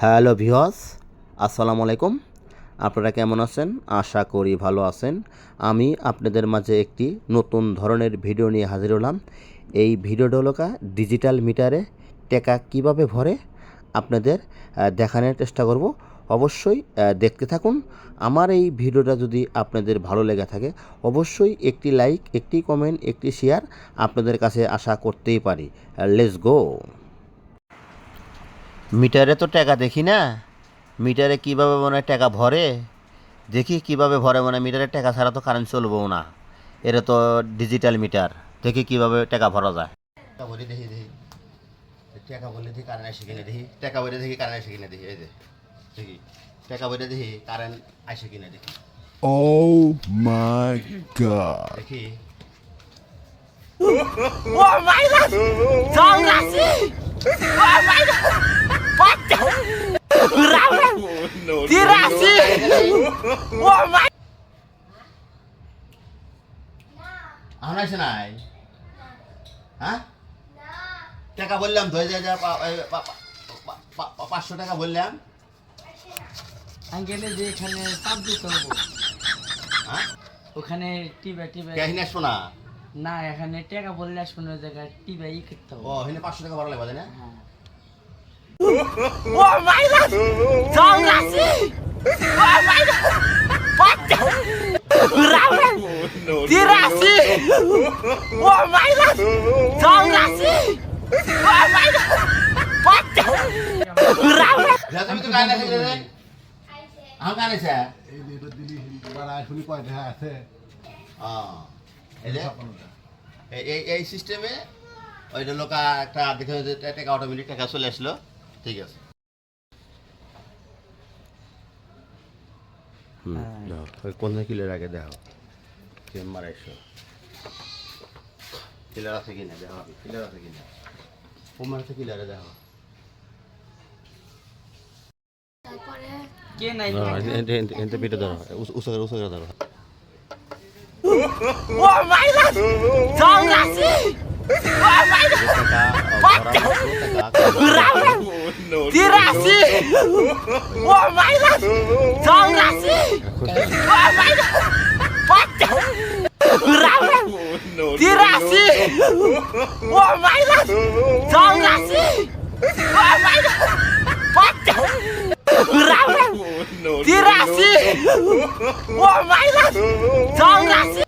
Hello viewers, আসসালামু আলাইকুম। আপনারা কেমন আছেন? আশা করি ভালো আছেন। আমি আপনাদের মাঝে একটি নতুন ধরনের ভিডিও নিয়ে হাজির হলাম। এই ভিডিওটা হলো ডিজিটাল মিটারে টাকা কিভাবে ভরে আপনাদের দেখানোর চেষ্টা করব। অবশ্যই দেখতে থাকুন। আমার এই ভিডিওটা যদি আপনাদের ভালো লেগে থাকে অবশ্যই একটি লাইক, একটি কমেন্ট, একটি শেয়ার আপনাদের কাছে আশা করতেই পারি। Let's go. মিটারে তো টাকা দেখি না, মিটারে কিভাবে মনে টাকা ভরে দেখি কিভাবে ভরে। মানে মিটারে টাকা ছাড়া তো কারেন্ট চলবেও না। এটা তো ডিজিটাল মিটার, দেখি কিভাবে টাকা ভরা যায়। টাকা ভরে দেখি টাকা ভরলে দেখি কারেন্ট আসে কিনা দেখি, টাকা ভরে দেখি কারেন্ট আসে কিনা দেখি, এই যে দেখি টাকা ভরে দেখি কারেন্ট আসে কিনা দেখি। Oh my god. দেখি আমার আসে নাই। হ্যাঁ টাকা বললাম তো, 500 টাকা বললাম। গেলে যে এখানে চাপ দিতে হবে, হ্যাঁ ওখানে টিপে কেহিন আসবো না। না, এখানে টাকা বললে আসবে না, জায়গায় টিপে করতে হবে। ও এখানে 500 টাকা ভরা লাগবে তাই না? হ্যাঁ। তুমি তো কারেন্ট আসে কিনা রে? আমার কারেন্ট আছে। এই যে এটা দিলি বাড়া শুনি কয়টা আছে এই যে এই সিস্টেমে ওইটা লোক একটা দেখে টাকা অটোমেটিক টাকা চলে আসলো। ঠিক আছে, কোন কিলোর আগে দেখো চেম্বার এসো, কিলার আছে কিনা দেখো, কিলার আছে কিনা, কোমার আছে কিলারে দেখো। কে নাই এনতে পিঠে ধরো, উঁচু করে ধরো। Tirasi! Oh my god!